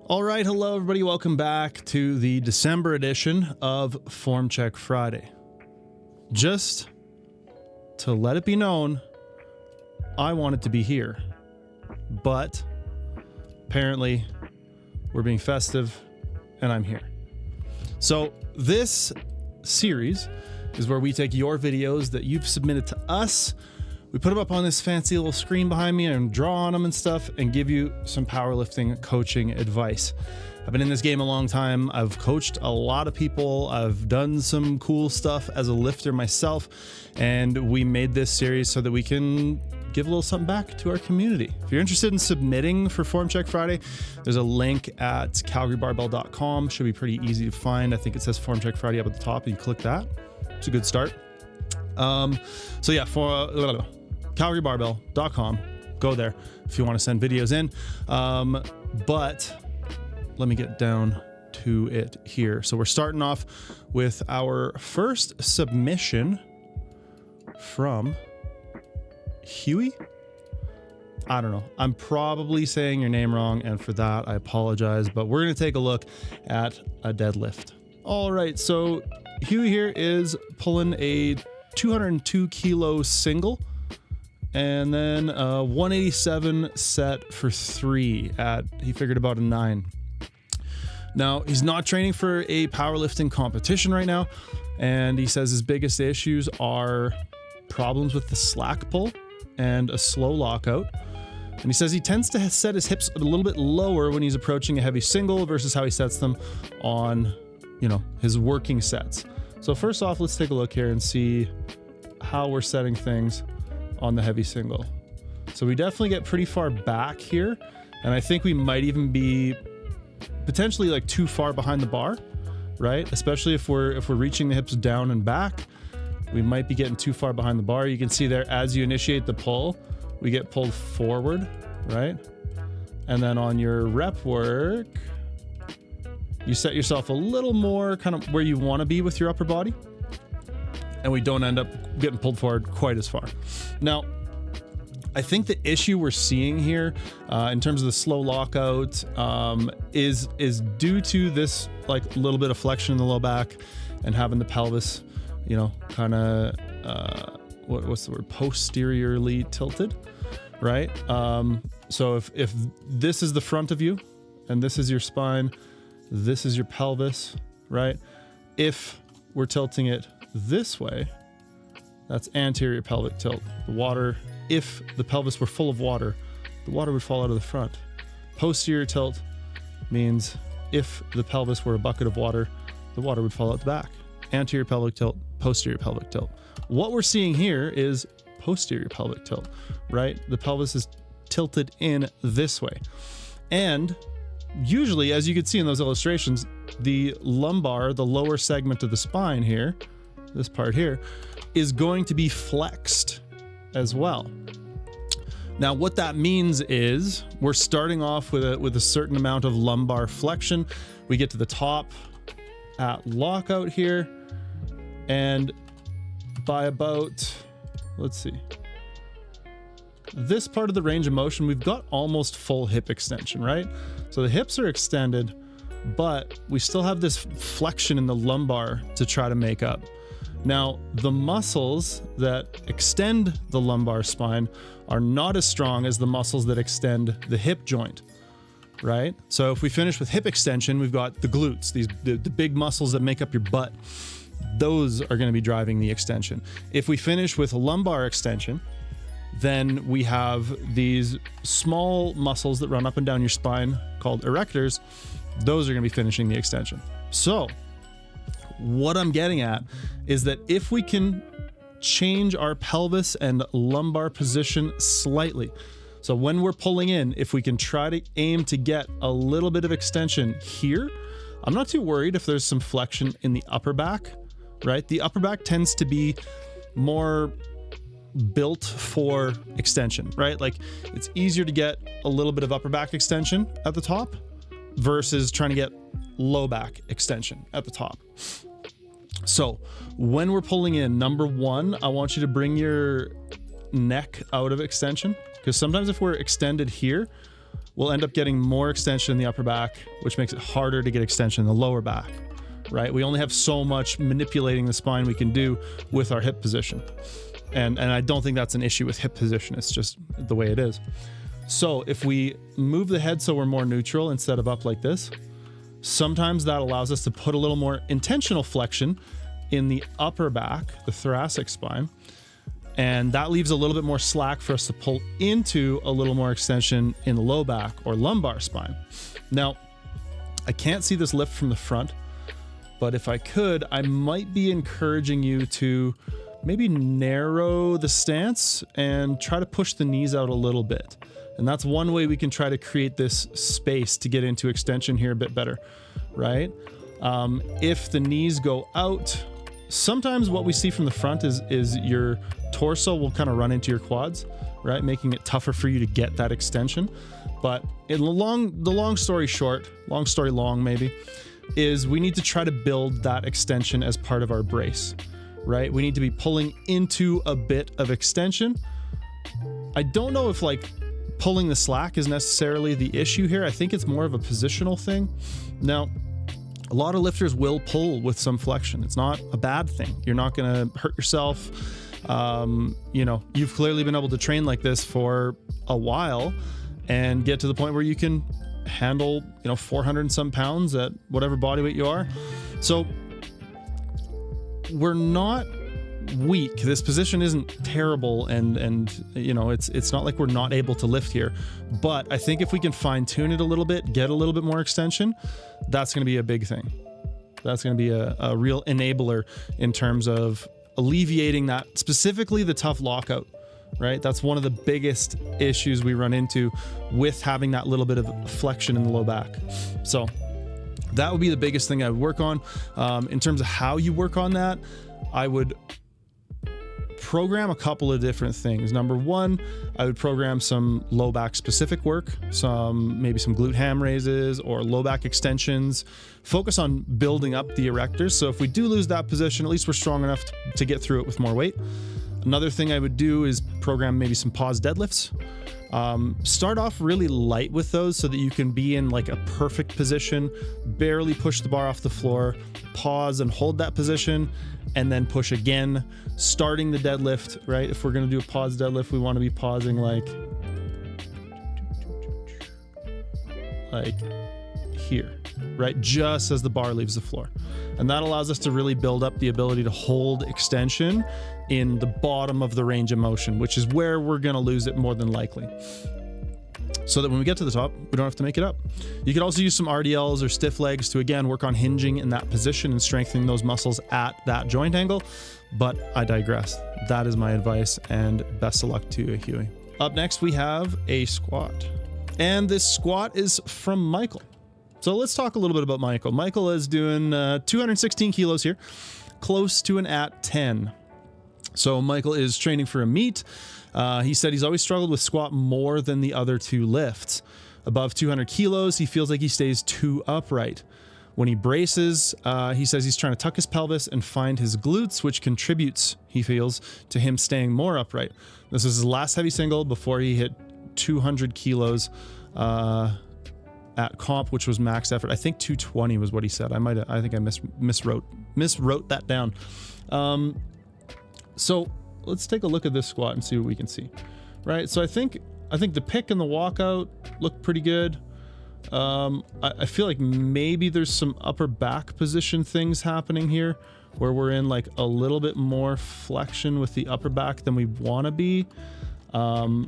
All right, hello everybody. Welcome back to the December edition of Form Check Friday. Just to let it be known, I wanted to be here, but apparently we're being festive and I'm here. So this series is where we take your videos that you've submitted to us. We put them up on this fancy little screen behind me and draw on them and stuff and give you some powerlifting coaching advice. I've been in this game a long time. I've coached a lot of people. I've done some cool stuff as a lifter myself, and we made this series so that we can give a little something back to our community. If you're interested in submitting for Form Check Friday, there's a link at calgarybarbell.com. Should be pretty easy to find. I think it says Form Check Friday up at the top, and you click that. It's a good start. So yeah, for calgarybarbell.com, go there if you want to send videos in. But let me get down to it here. So we're starting off with our first submission from Huey. I don't know. I'm probably saying your name wrong, and for that I apologize, but we're going to take a look at a deadlift. All right, so Huey here is pulling a 202 kilo single and then a 187 set for 3 at, he figured, about a 9. Now, he's not training for a powerlifting competition right now, and he says his biggest issues are problems with the slack pull and a slow lockout. And he says he tends to set his hips a little bit lower when he's approaching a heavy single versus how he sets them on, you know, his working sets. So first off, let's take a look here and see how we're setting things on the heavy single. So we definitely get pretty far back here, and I think we might even be potentially like too far behind the bar, right? Especially if we're reaching the hips down and back, we might be getting too far behind the bar. You can see there, as you initiate the pull, we get pulled forward, right? And then on your rep work, you set yourself a little more kind of where you want to be with your upper body, and we don't end up getting pulled forward quite as far. Now, I think the issue we're seeing here in terms of the slow lockout is due to this like little bit of flexion in the low back and having the pelvis, you know, kind of what's the word, posteriorly tilted, right? So if this is the front of you and this is your spine, this is your pelvis, right? If we're tilting it this way, that's anterior pelvic tilt. The water, if the pelvis were full of water, the water would fall out of the front. Posterior tilt means if the pelvis were a bucket of water, the water would fall out the back. Anterior pelvic tilt, posterior pelvic tilt. What we're seeing here is posterior pelvic tilt, right? The pelvis is tilted in this way. And usually, as you can see in those illustrations, the lumbar, the lower segment of the spine here, this part here, is going to be flexed as well. Now, what that means is we're starting off with a certain amount of lumbar flexion. We get to the top at lockout here, and by about, let's see, this part of the range of motion, we've got almost full hip extension, right? So the hips are extended, but we still have this flexion in the lumbar to try to make up. Now, the muscles that extend the lumbar spine are not as strong as the muscles that extend the hip joint, right? So if we finish with hip extension, we've got the glutes, the big muscles that make up your butt. Those are going to be driving the extension. If we finish with lumbar extension, then we have these small muscles that run up and down your spine called erectors. Those are going to be finishing the extension. So what I'm getting at is that if we can change our pelvis and lumbar position slightly, so when we're pulling in, if we can try to aim to get a little bit of extension here, I'm not too worried if there's some flexion in the upper back, right? The upper back tends to be more built for extension, right? Like it's easier to get a little bit of upper back extension at the top versus trying to get low back extension at the top. So when we're pulling in, number one, I want you to bring your neck out of extension, because sometimes if we're extended here, we'll end up getting more extension in the upper back, which makes it harder to get extension in the lower back, right? We only have so much manipulating the spine we can do with our hip position. And I don't think that's an issue with hip position. It's just the way it is. So if we move the head so we're more neutral instead of up like this, sometimes that allows us to put a little more intentional flexion in the upper back, the thoracic spine. And that leaves a little bit more slack for us to pull into a little more extension in the low back or lumbar spine. Now, I can't see this lift from the front, but if I could, I might be encouraging you to maybe narrow the stance and try to push the knees out a little bit. And that's one way we can try to create this space to get into extension here a bit better, right? If the knees go out, sometimes what we see from the front is your torso will kind of run into your quads, right? Making it tougher for you to get that extension. But in the long story short, long story long maybe, is we need to try to build that extension as part of our brace, right? We need to be pulling into a bit of extension. I don't know if like pulling the slack is necessarily the issue here. I think it's more of a positional thing. Now, a lot of lifters will pull with some flexion. It's not a bad thing. You're not going to hurt yourself. You know, you've clearly been able to train like this for a while and get to the point where you can handle, 400 and some pounds at whatever body weight you are. So we're not weak. This position isn't terrible, and it's not like we're not able to lift here. But I think if we can fine tune it a little bit, get a little bit more extension, that's going to be a big thing. That's going to be a real enabler in terms of alleviating that, specifically the tough lockout, right? That's one of the biggest issues we run into with having that little bit of flexion in the low back. So that would be the biggest thing I would work on. In terms of how you work on that, I would program a couple of different things. Number one, I would program some low back specific work, maybe some glute ham raises or low back extensions. Focus on building up the erectors. So if we do lose that position, at least we're strong enough to get through it with more weight. Another thing I would do is program maybe some pause deadlifts. Start off really light with those so that you can be in like a perfect position, barely push the bar off the floor, pause and hold that position, and then push again, starting the deadlift, right? If we're going to do a pause deadlift, we want to be pausing like here, right? Just as the bar leaves the floor. And that allows us to really build up the ability to hold extension in the bottom of the range of motion, which is where we're going to lose it more than likely. So that when we get to the top, we don't have to make it up. You could also use some RDLs or stiff legs to, again, work on hinging in that position and strengthening those muscles at that joint angle. But I digress. That is my advice, and best of luck to you, Huey. Up next, we have a squat. And this squat is from Michael. So let's talk a little bit about Michael. Michael is doing 216 kilos here, close to an at 10. So Michael is training for a meet. He said he's always struggled with squat more than the other two lifts. Above 200 kilos, he feels like he stays too upright. When he braces, he says he's trying to tuck his pelvis and find his glutes, which contributes, he feels, to him staying more upright. This is his last heavy single before he hit 200 kilos at comp, which was max effort. I think 220 was what he said. I think I miswrote that down. So let's take a look at this squat and see what we can see. Right. So I think the pick and the walkout look pretty good. I feel like maybe there's some upper back position things happening here where we're in like a little bit more flexion with the upper back than we want to be.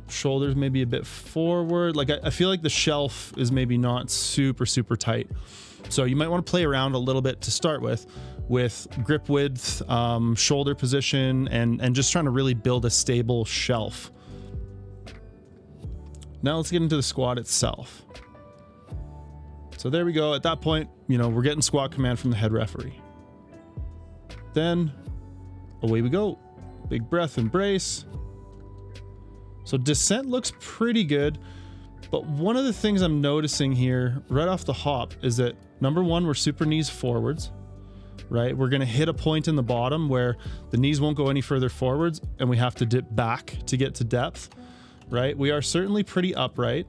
Shoulders maybe a bit forward. Like I feel like the shelf is maybe not super tight. So you might want to play around a little bit to start with grip width, shoulder position, and just trying to really build a stable shelf. Now let's get into the squat itself. So there we go. At that point, we're getting squat command from the head referee. Then away we go. Big breath and brace. So descent looks pretty good, but one of the things I'm noticing here right off the hop is that number one, we're super knees forwards, right? We're going to hit a point in the bottom where the knees won't go any further forwards and we have to dip back to get to depth, right? We are certainly pretty upright.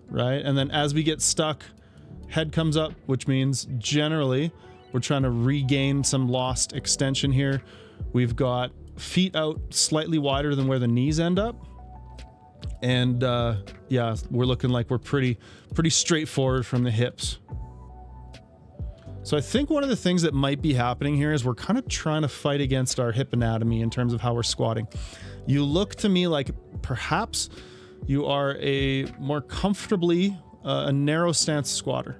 right? And then as we get stuck, head comes up, which means generally we're trying to regain some lost extension here. We've got feet out slightly wider than where the knees end up. And yeah, we're looking like we're pretty straightforward from the hips. So I think one of the things that might be happening here is we're kind of trying to fight against our hip anatomy in terms of how we're squatting. You look to me like perhaps you are a more comfortably a narrow stance squatter,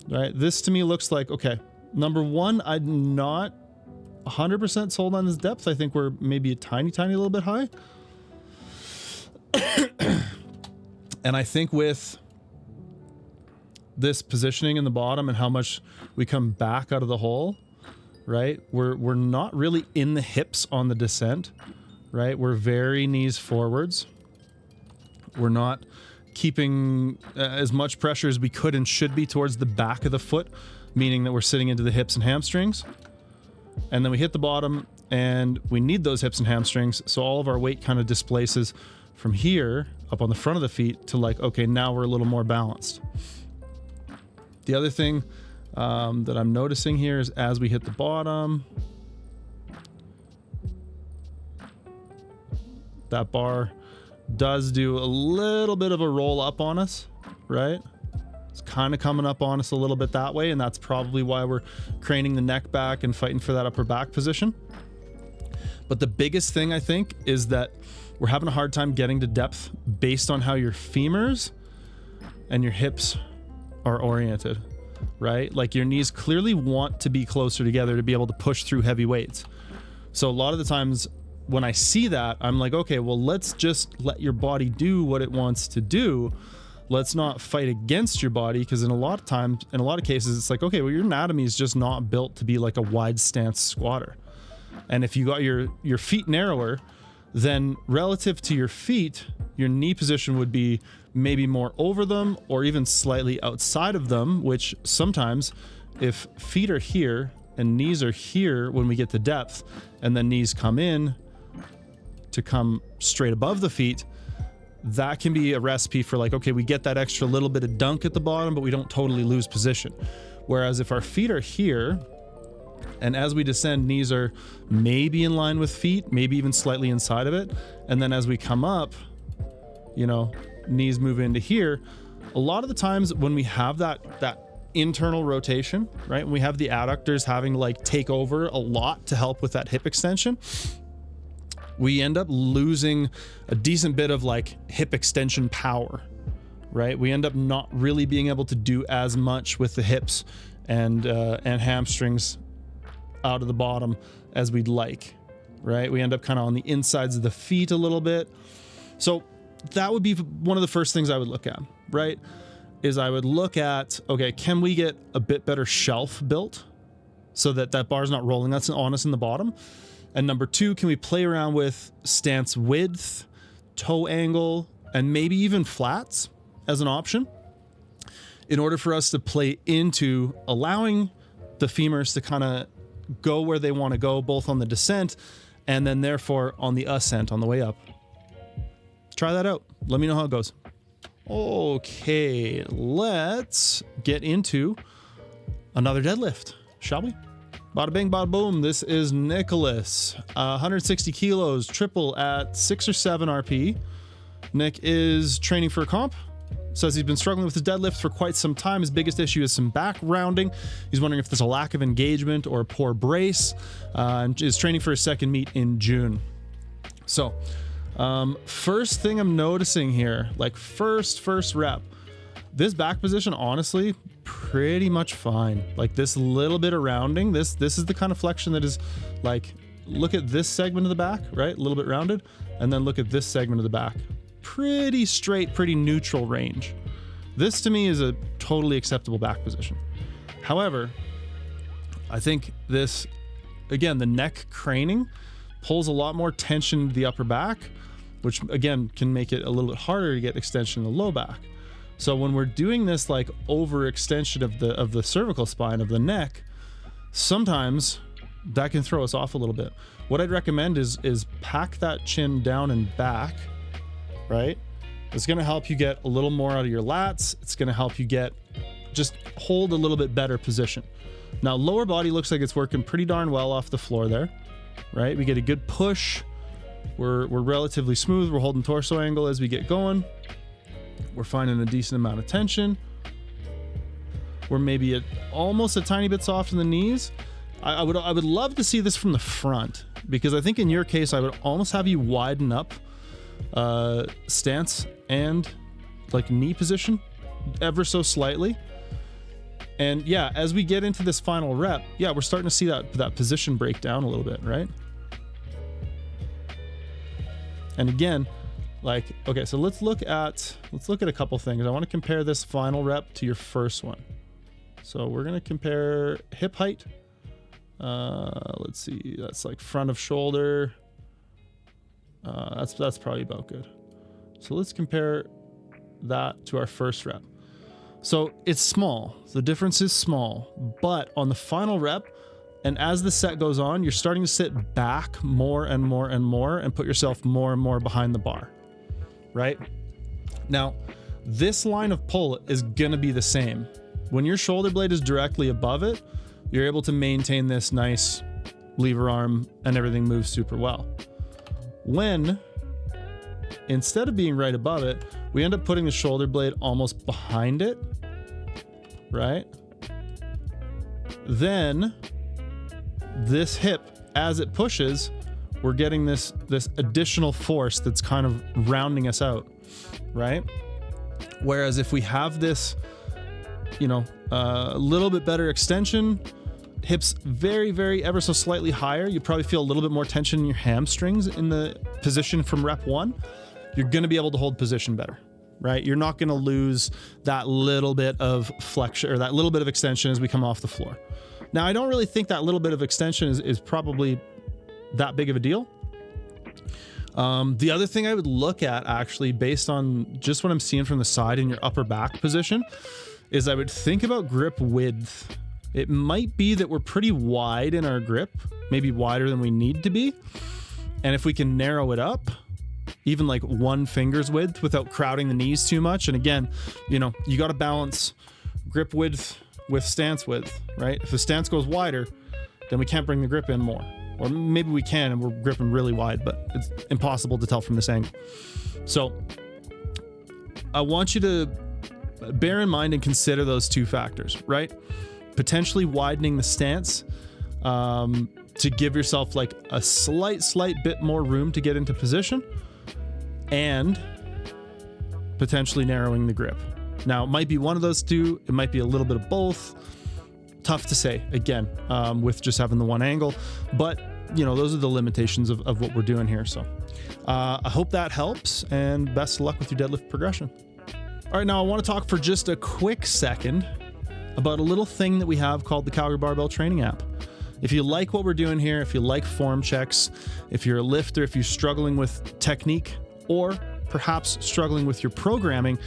right? This to me looks like, okay, number one, I'm not 100% sold on this depth. I think we're maybe a tiny little bit high. And I think with this positioning in the bottom and how much we come back out of the hole, right? We're not really in the hips on the descent, right? We're very knees forwards. We're not keeping as much pressure as we could and should be towards the back of the foot, meaning that we're sitting into the hips and hamstrings. And then we hit the bottom and we need those hips and hamstrings. So all of our weight kind of displaces from here up on the front of the feet to like, okay, now we're a little more balanced. The other thing that I'm noticing here is as we hit the bottom, that bar does do a little bit of a roll up on us, right? It's kind of coming up on us a little bit that way, and that's probably why we're craning the neck back and fighting for that upper back position. But the biggest thing I think is that we're having a hard time getting to depth based on how your femurs and your hips are oriented, right? Like your knees clearly want to be closer together to be able to push through heavy weights. So a lot of the times when I see that, I'm like, okay, well, let's just let your body do what it wants to do. Let's not fight against your body, because in a lot of cases, it's like, okay, well, your anatomy is just not built to be like a wide stance squatter. And if you got your feet narrower, then relative to your feet, your knee position would be maybe more over them or even slightly outside of them, which sometimes if feet are here and knees are here when we get to depth, and then knees come in to come straight above the feet, that can be a recipe for like, okay, we get that extra little bit of dunk at the bottom, but we don't totally lose position. Whereas if our feet are here, and as we descend, knees are maybe in line with feet, maybe even slightly inside of it. And then as we come up, you know, knees move into here. A lot of the times when we have that internal rotation, right? When we have the adductors having to like take over a lot to help with that hip extension, we end up losing a decent bit of like hip extension power, right? We end up not really being able to do as much with the hips and hamstrings out of the bottom as we'd like, right? We end up kind of on the insides of the feet a little bit. So that would be one of the first things I would look at, right? Is I would look at, okay, can we get a bit better shelf built so that that bar's not rolling on us in the bottom? And number two, can we play around with stance width, toe angle, and maybe even flats as an option in order for us to play into allowing the femurs to kind of go where they want to go, both on the descent and then therefore on the ascent on the way up. Try that out. Let me know how it goes. Okay, let's get into another deadlift, shall we? Bada bing, bada boom. This is Nicholas, 160 kilos, triple at 6 or 7 RP. Nick is training for a comp. Says he's been struggling with his deadlift for quite some time. His biggest issue is some back rounding. He's wondering if there's a lack of engagement or a poor brace, and is training for his second meet in June. So, first thing I'm noticing here, like first rep, this back position, honestly, pretty much fine. Like this little bit of rounding, this is the kind of flexion that is like, look at this segment of the back, right? A little bit rounded, and then look at this segment of the back. Pretty straight, pretty neutral range. This to me is a totally acceptable back position. However, I think this, again, the neck craning pulls a lot more tension to the upper back, which again can make it a little bit harder to get extension in the low back. So when we're doing this like overextension of the cervical spine of the neck, sometimes that can throw us off a little bit. What I'd recommend is pack that chin down and back, right? It's going to help you get a little more out of your lats. It's going to help you just hold a little bit better position. Now, lower body looks like it's working pretty darn well off the floor there, right? We get a good push. We're relatively smooth. We're holding torso angle as we get going. We're finding a decent amount of tension. We're maybe almost a tiny bit soft in the knees. I would love to see this from the front, because I think in your case, I would almost have you widen up stance and like knee position ever so slightly. And yeah, as we get into this final rep, yeah, we're starting to see that position break down a little bit, right? And again, like, okay, so let's look at a couple things. I want to compare this final rep to your first one. So we're going to compare hip height. Let's see, that's like front of shoulder. That's probably about good. So let's compare that to our first rep. So it's small. The difference is small, but on the final rep, and as the set goes on, you're starting to sit back more and more and more and put yourself more and more behind the bar, right? Now, this line of pull is gonna be the same. When your shoulder blade is directly above it, you're able to maintain this nice lever arm and everything moves super well. When, instead of being right above it, we end up putting the shoulder blade almost behind it, right? Then this hip, as it pushes, we're getting this additional force that's kind of rounding us out, right? Whereas if we have this, you know, a little bit better extension, hips very, very ever so slightly higher, you probably feel a little bit more tension in your hamstrings in the position from rep 1. You're going to be able to hold position better, right? You're not going to lose that little bit of flexion or that little bit of extension as we come off the floor. Now, I don't really think that little bit of extension is probably that big of a deal. The other thing I would look at, actually, based on just what I'm seeing from the side in your upper back position, is I would think about grip width. It might be that we're pretty wide in our grip, maybe wider than we need to be. And if we can narrow it up, even like 1 finger's width without crowding the knees too much. And again, you know, you got to balance grip width with stance width, right? If the stance goes wider, then we can't bring the grip in more. Or maybe we can and we're gripping really wide, but it's impossible to tell from this angle. So I want you to bear in mind and consider those 2 factors, right? Potentially widening the stance to give yourself like a slight bit more room to get into position, and potentially narrowing the grip. Now, it might be one of those 2. It might be a little bit of both. Tough to say, again, with just having the 1 angle. But, you know, those are the limitations of what we're doing here. So I hope that helps, and best of luck with your deadlift progression. All right, now I want to talk for just a quick second about a little thing that we have called the Calgary Barbell Training app. If you like what we're doing here, if you like form checks, if you're a lifter, if you're struggling with technique, or perhaps struggling with your programming,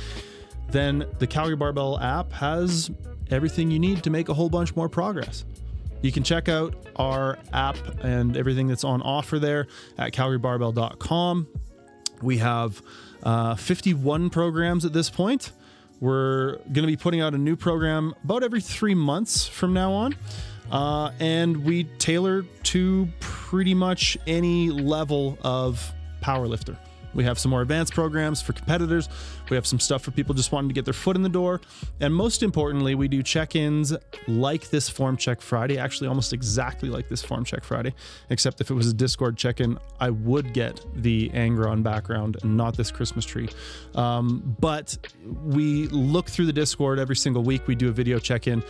then the Calgary Barbell app has everything you need to make a whole bunch more progress. You can check out our app and everything that's on offer there at calgarybarbell.com. We have 51 programs at this point. We're going to be putting out a new program about every 3 months from now on. And we tailor to pretty much any level of powerlifter. We have some more advanced programs for competitors. We have some stuff for people just wanting to get their foot in the door. And most importantly, we do check-ins like this Form Check Friday, actually almost exactly like this Form Check Friday, except if it was a Discord check-in, I would get the Angron background and not this Christmas tree. But we look through the Discord every single week. We do a video check-in.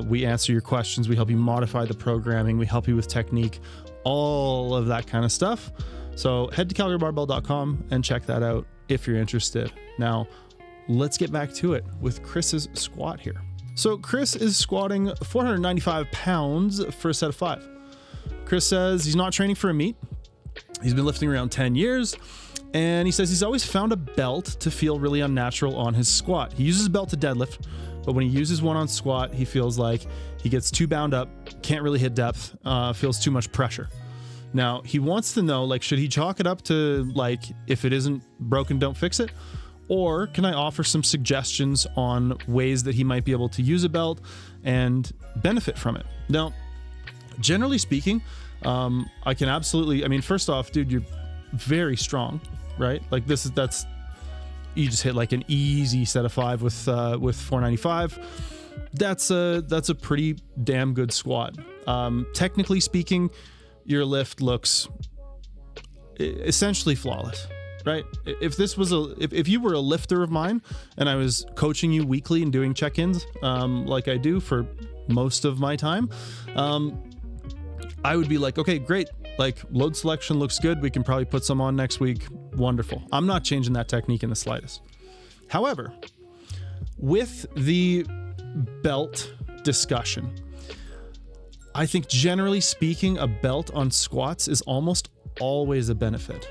We answer your questions. We help you modify the programming. We help you with technique, all of that kind of stuff. So head to calgarybarbell.com and check that out if you're interested. Now, let's get back to it with Chris's squat here. So Chris is squatting 495 pounds for a set of 5. Chris says he's not training for a meet. He's been lifting around 10 years. And he says he's always found a belt to feel really unnatural on his squat. He uses a belt to deadlift, but when he uses one on squat, he feels like he gets too bound up, can't really hit depth, feels too much pressure. Now, he wants to know, like, should he chalk it up to, like, if it isn't broken, don't fix it? Or can I offer some suggestions on ways that he might be able to use a belt and benefit from it? Now, generally speaking, I can absolutely, I mean, first off, dude, you're very strong, right? Like that's, you just hit like an easy set of 5 with 495. That's a pretty damn good squat. Technically speaking, your lift looks essentially flawless, right? If this was if you were a lifter of mine and I was coaching you weekly and doing check-ins, like I do for most of my time, I would be like, okay, great. Like, load selection looks good. We can probably put some on next week. Wonderful. I'm not changing that technique in the slightest. However, with the belt discussion, I think generally speaking, a belt on squats is almost always a benefit.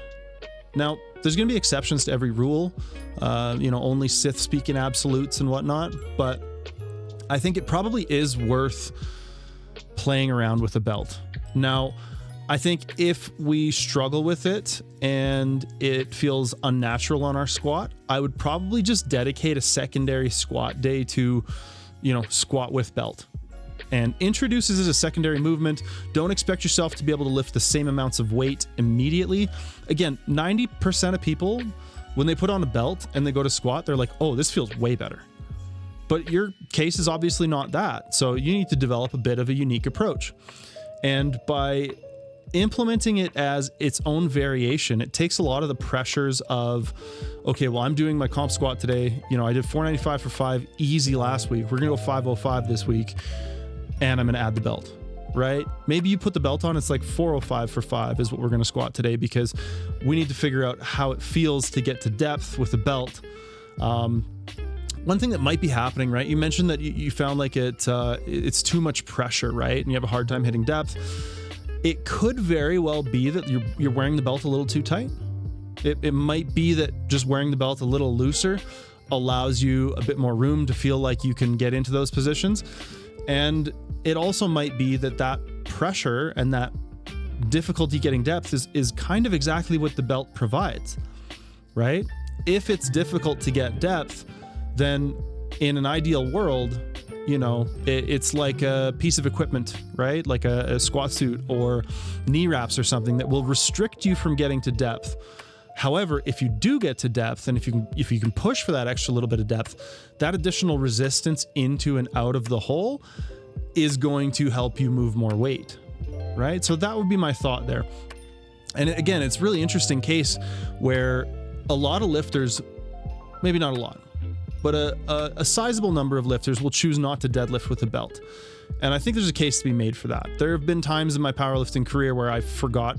Now, there's going to be exceptions to every rule, only Sith speak in absolutes and whatnot, but I think it probably is worth playing around with a belt. Now, I think if we struggle with it and it feels unnatural on our squat, I would probably just dedicate a secondary squat day to, squat with belt. And introduce it as a secondary movement. Don't expect yourself to be able to lift the same amounts of weight immediately. Again, 90% of people, when they put on a belt and they go to squat, they're like, oh, this feels way better. But your case is obviously not that. So you need to develop a bit of a unique approach. And by implementing it as its own variation, it takes a lot of the pressures of, okay, well, I'm doing my comp squat today. I did 495 for 5 easy last week. We're going to go 505 this week. And I'm going to add the belt, right? Maybe you put the belt on, it's like 405 for 5 is what we're going to squat today, because we need to figure out how it feels to get to depth with the belt. One thing that might be happening, right? You mentioned that you found like it's too much pressure, right? And you have a hard time hitting depth. It could very well be that you're wearing the belt a little too tight. It might be that just wearing the belt a little looser allows you a bit more room to feel like you can get into those positions. And it also might be that pressure and that difficulty getting depth is kind of exactly what the belt provides, right? If it's difficult to get depth, then in an ideal world, it's like a piece of equipment, right? Like a squat suit or knee wraps or something that will restrict you from getting to depth. However, if you do get to depth, and if you can push for that extra little bit of depth, that additional resistance into and out of the hole is going to help you move more weight, right? So that would be my thought there. And again, it's really interesting case where a lot of lifters, maybe not a lot, but a sizable number of lifters will choose not to deadlift with a belt. And I think there's a case to be made for that. There have been times in my powerlifting career where I forgot,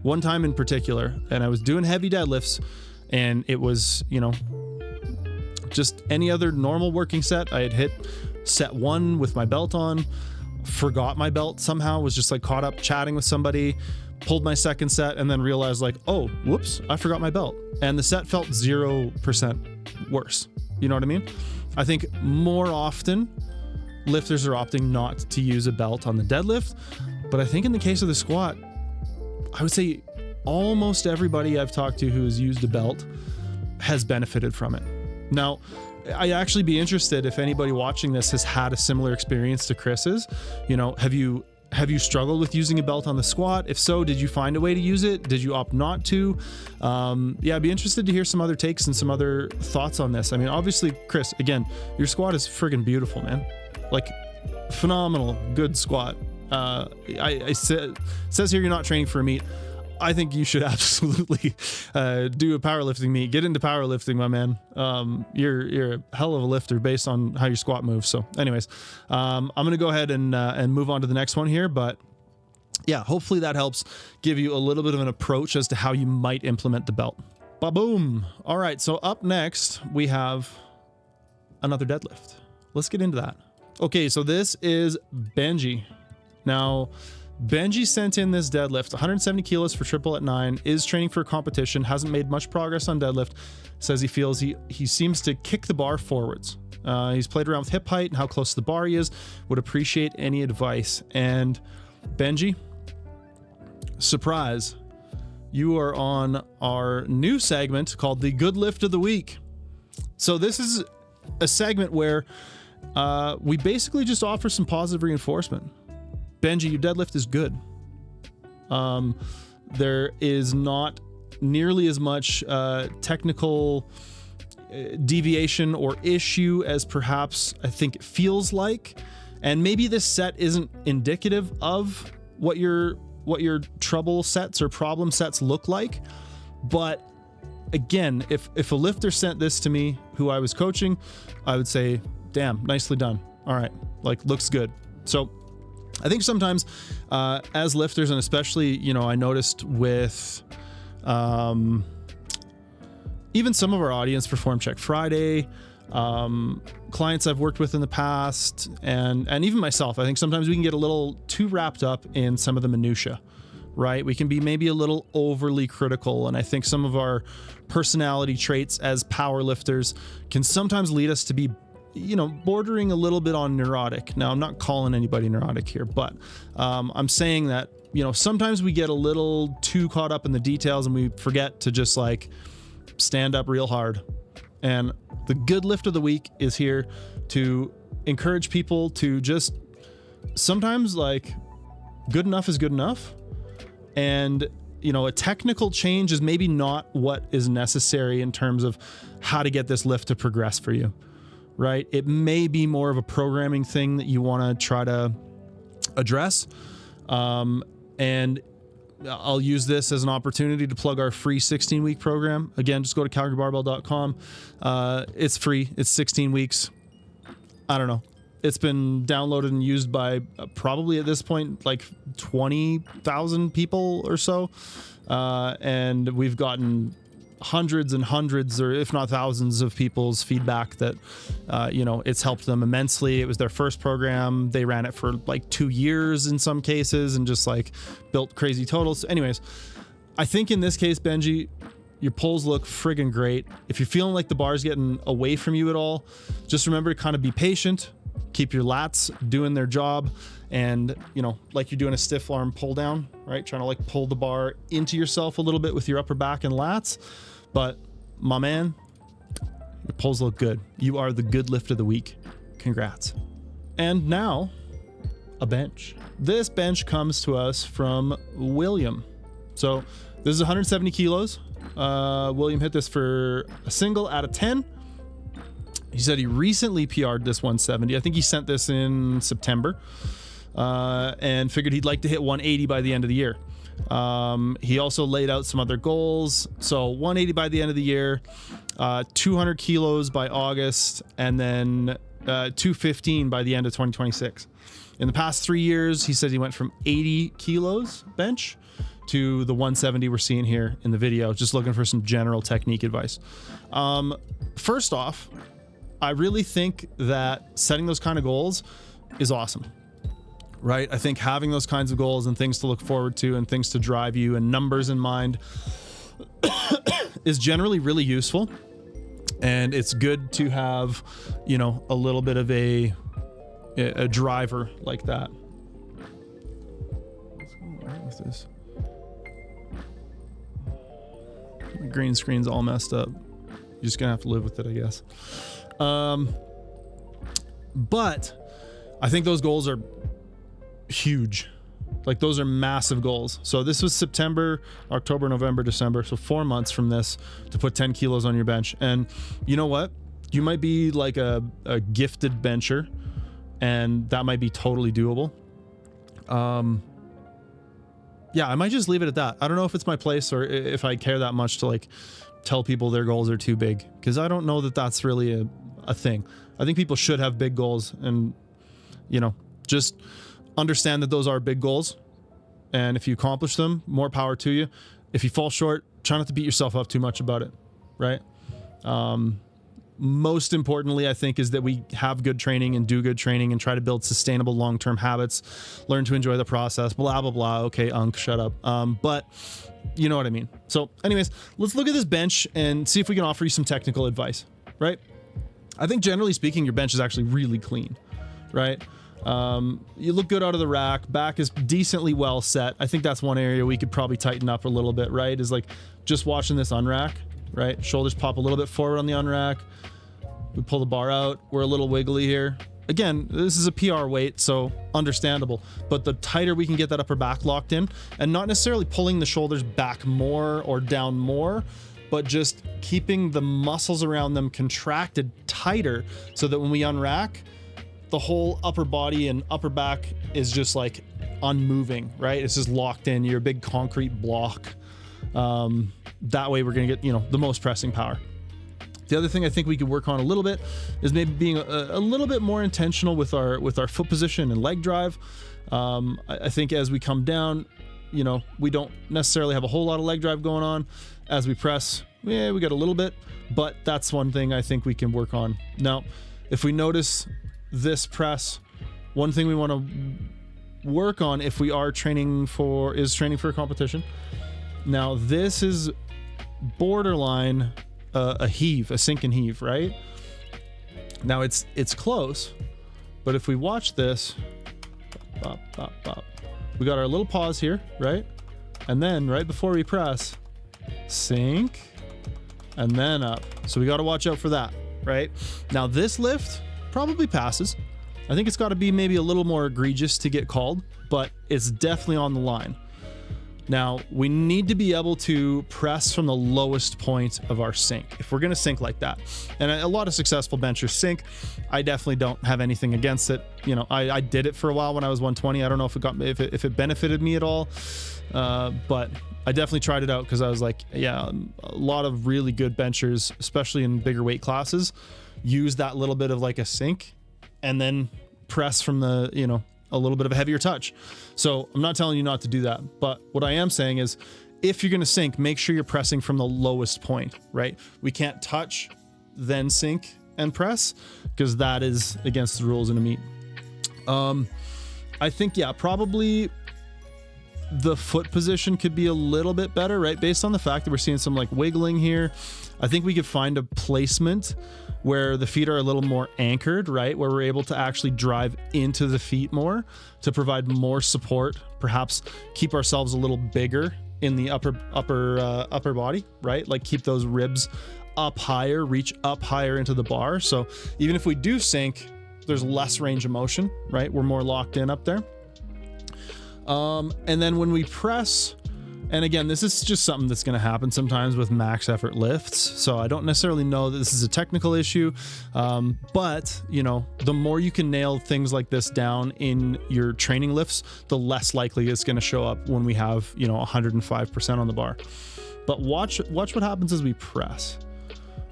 one time in particular, and I was doing heavy deadlifts, and it was, just any other normal working set. I had hit set 1 with my belt on, forgot my belt somehow, was just like caught up chatting with somebody, pulled my second set, and then realized like, oh, whoops, I forgot my belt. And the set felt 0% worse. You know what I mean? I think more often lifters are opting not to use a belt on the deadlift, but I think in the case of the squat, I would say almost everybody I've talked to who has used a belt has benefited from it. Now, I'd actually be interested if anybody watching this has had a similar experience to Chris's. Have you struggled with using a belt on the squat? If so, did you find a way to use it? Did you opt not to? I'd be interested to hear some other takes and some other thoughts on this. I mean, obviously, Chris, again, your squat is friggin' beautiful, man. Like, phenomenal, good squat. It says here you're not training for a meet. I think you should absolutely do a powerlifting meet. Get into powerlifting, my man. You're a hell of a lifter based on how your squat moves. So anyways, I'm going to go ahead and move on to the next one here. But yeah, hopefully that helps give you a little bit of an approach as to how you might implement the belt. Ba-boom. All right, so up next, we have another deadlift. Let's get into that. Okay, so this is Benji. Now, Benji sent in this deadlift, 170 kilos for triple at 9, is training for a competition, hasn't made much progress on deadlift, says he feels he seems to kick the bar forwards. He's played around with hip height and how close to the bar he is, would appreciate any advice. And Benji, surprise, you are on our new segment called the Good Lift of the Week. So this is a segment where we basically just offer some positive reinforcement. Benji, your deadlift is good. There is not nearly as much technical deviation or issue as perhaps I think it feels like. And maybe this set isn't indicative of what your trouble sets or problem sets look like. But again, if a lifter sent this to me who I was coaching, I would say, damn, nicely done. All right, like, looks good. So I think sometimes as lifters, and especially, you know, I noticed with even some of our audience for Form Check Friday, clients I've worked with in the past, and even myself, I think sometimes we can get a little too wrapped up in some of the minutia, right? We can be maybe a little overly critical. And I think some of our personality traits as power lifters can sometimes lead us to be, you know, bordering a little bit on neurotic. Now, I'm not calling anybody neurotic here, but I'm saying that, you know, sometimes we get a little too caught up in the details and we forget to just like stand up real hard. And the good lift of the week is here to encourage people to just sometimes, like, good enough is good enough. And, you know, a technical change is maybe not what is necessary in terms of how to get this lift to progress for you, right? It may be more of a programming thing that you want to try to address. And I'll use this as an opportunity to plug our free 16-week program. Again, just go to calgarybarbell.com. It's free. It's 16 weeks. I don't know. It's been downloaded and used by probably at this point like 20,000 people or so. And we've gotten hundreds and hundreds, or if not thousands, of people's feedback that, you know, it's helped them immensely. It was their first program. They ran it for like 2 years in some cases and just like built crazy totals. Anyways, I think in this case, Benji, your pulls look friggin' great. If you're feeling like the bar's getting away from you at all, just remember to kind of be patient, keep your lats doing their job, and, you know, like you're doing a stiff arm pull down, right? Trying to like pull the bar into yourself a little bit with your upper back and lats. But my man, your pulls look good. You are the good lift of the week. Congrats. And now a bench. This bench comes to us from William. So this is 170 kilos. William hit this for a single out of 10. He said he recently PR'd this 170. I think he sent this in September, and figured he'd like to hit 180 by the end of the year. He also laid out some other goals. So 180 by the end of the year, 200 kilos by August, and then 215 by the end of 2026. In the past 3 years, he said he went from 80 kilos bench to the 170 we're seeing here in the video. Just looking for some general technique advice. First off, I really think that setting those kind of goals is awesome, right? I think having those kinds of goals and things to look forward to and things to drive you and numbers in mind is generally really useful. And it's good to have, you know, a little bit of a driver like that. What's going on with this? The green screen's all messed up. You're just gonna have to live with it, I guess. But I think those goals are huge. Like, those are massive goals. So this was September, October, November, December. So 4 months from this to put 10 kilos on your bench. And you know what? You might be like a gifted bencher, and that might be totally doable. Yeah, I might just leave it at that. I don't know if it's my place or if I care that much to like tell people their goals are too big, because I don't know that that's really a thing. I think people should have big goals, and, you know, just understand that those are big goals. And if you accomplish them, more power to you. If you fall short, try not to beat yourself up too much about it, right? Most importantly, I think, is that we have good training and do good training and try to build sustainable long-term habits, learn to enjoy the process, blah, blah, blah. Okay, shut up. But you know what I mean. So anyways, let's look at this bench and see if we can offer you some technical advice, right? I think generally speaking, your bench is actually really clean, right? You look good out of the rack. Back is decently well set. I think that's one area we could probably tighten up a little bit, right? Is like just watching this unrack, right? Shoulders pop a little bit forward on the unrack. We pull the bar out. We're a little wiggly here. Again, this is a PR weight, so understandable. But the tighter we can get that upper back locked in, and not necessarily pulling the shoulders back more or down more, but just keeping the muscles around them contracted tighter so that when we unrack, the whole upper body and upper back is just like unmoving, right? It's just locked in. You're a big concrete block. That way we're gonna get, you know, the most pressing power. The other thing I think we could work on a little bit is maybe being a little bit more intentional with our foot position and leg drive. I think as we come down, you know, we don't necessarily have a whole lot of leg drive going on. As we press, yeah, we got a little bit, but that's one thing I think we can work on. Now, if we notice this press, one thing we want to work on if we are training for a competition. Now, this is borderline a heave, a sink and heave, right? Now it's close, but if we watch this, bop, bop, bop, we got our little pause here, right? And then right before we press, sink, and then up. So we got to watch out for that, right? Now this lift probably passes. I think it's got to be maybe a little more egregious to get called, but it's definitely on the line. Now, we need to be able to press from the lowest point of our sink if we're going to sink like that. And a lot of successful benchers sink. I definitely don't have anything against it. You know, I did it for a while when I was 120. I don't know if it benefited me at all, but I definitely tried it out because I was like, yeah, a lot of really good benchers, especially in bigger weight classes, use that little bit of like a sink and then press from the, you know, a little bit of a heavier touch. So I'm not telling you not to do that, but what I am saying is if you're going to sink, make sure you're pressing from the lowest point, right? We can't touch, then sink and press because that is against the rules in a meet. I think, yeah, probably the foot position could be a little bit better, right? Based on the fact that we're seeing some like wiggling here. I think we could find a placement where the feet are a little more anchored, right? Where we're able to actually drive into the feet more to provide more support, perhaps keep ourselves a little bigger in the upper body, right? Like keep those ribs up higher, reach up higher into the bar. So even if we do sink, there's less range of motion, right? We're more locked in up there. And then when we press, and again, this is just something that's going to happen sometimes with max effort lifts. So I don't necessarily know that this is a technical issue, but you know, the more you can nail things like this down in your training lifts, the less likely it's going to show up when we have, you know, 105% on the bar. But watch what happens as we press,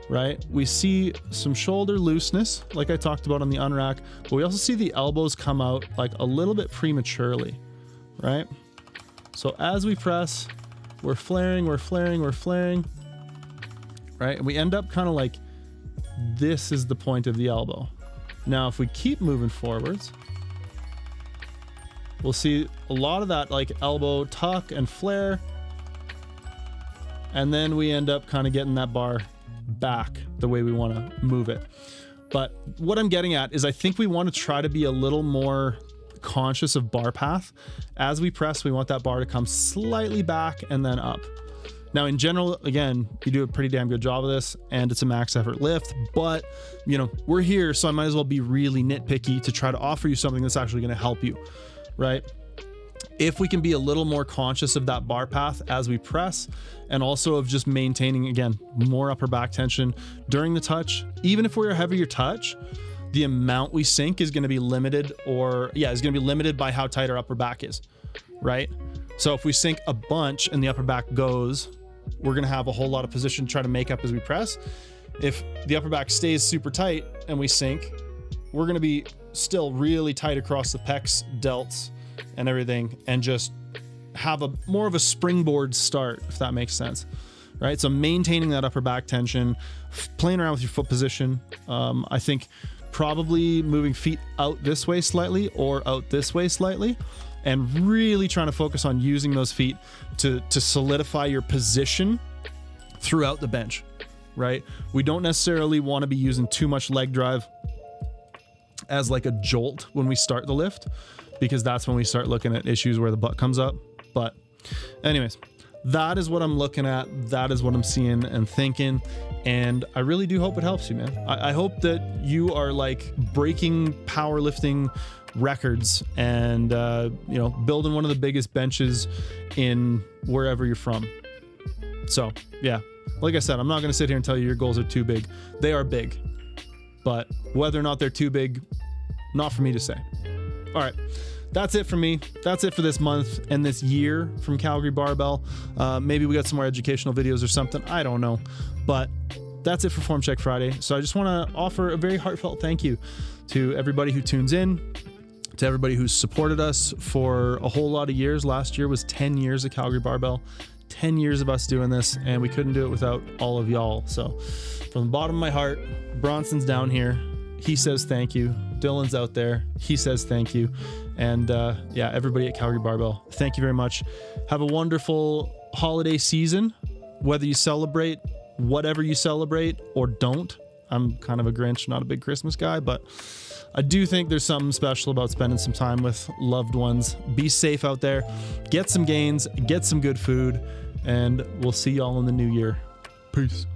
right? We see some shoulder looseness, like I talked about on the unrack, but we also see the elbows come out like a little bit prematurely, right? So as we press, we're flaring, right? And we end up kind of like, this is the point of the elbow. Now, if we keep moving forwards, we'll see a lot of that like elbow tuck and flare. And then we end up kind of getting that bar back the way we want to move it. But what I'm getting at is I think we want to try to be a little more conscious of bar path. As we press, we want that bar to come slightly back and then up. Now, in general, again, you do a pretty damn good job of this and it's a max effort lift, but you know, we're here, so I might as well be really nitpicky to try to offer you something that's actually going to help you, right? If we can be a little more conscious of that bar path as we press, and also of just maintaining, again, more upper back tension during the touch, even if we're a heavier touch, the amount we sink is going to be limited, is going to be limited by how tight our upper back is, right? So if we sink a bunch and the upper back goes, we're going to have a whole lot of position to try to make up as we press. If the upper back stays super tight and we sink, we're going to be still really tight across the pecs, delts, and everything, and just have a more of a springboard start, if that makes sense, right? So maintaining that upper back tension, playing around with your foot position. I think probably moving feet out this way slightly or out this way slightly, and really trying to focus on using those feet to solidify your position throughout the bench, right? We don't necessarily want to be using too much leg drive as like a jolt when we start the lift, because that's when we start looking at issues where the butt comes up. But anyways, that is what I'm looking at. That is what I'm seeing and thinking. And I really do hope it helps you, man. I hope that you are like breaking powerlifting records and, you know, building one of the biggest benches in wherever you're from. So yeah, like I said, I'm not going to sit here and tell you your goals are too big. They are big, but whether or not they're too big, not for me to say. All right. That's it for me. That's it for this month and this year from Calgary Barbell. Maybe we got some more educational videos or something. I don't know. But that's it for Form Check Friday. So I just want to offer a very heartfelt thank you to everybody who tunes in, to everybody who's supported us for a whole lot of years. Last year was 10 years of Calgary Barbell, 10 years of us doing this, and we couldn't do it without all of y'all. So from the bottom of my heart, Bronson's down here. He says thank you. Dylan's out there. He says thank you. And yeah, everybody at Calgary Barbell, thank you very much. Have a wonderful holiday season, whether you celebrate whatever you celebrate or don't. I'm kind of a Grinch, not a big Christmas guy, but I do think there's something special about spending some time with loved ones. Be safe out there, get some gains, get some good food, and we'll see y'all in the new year. Peace.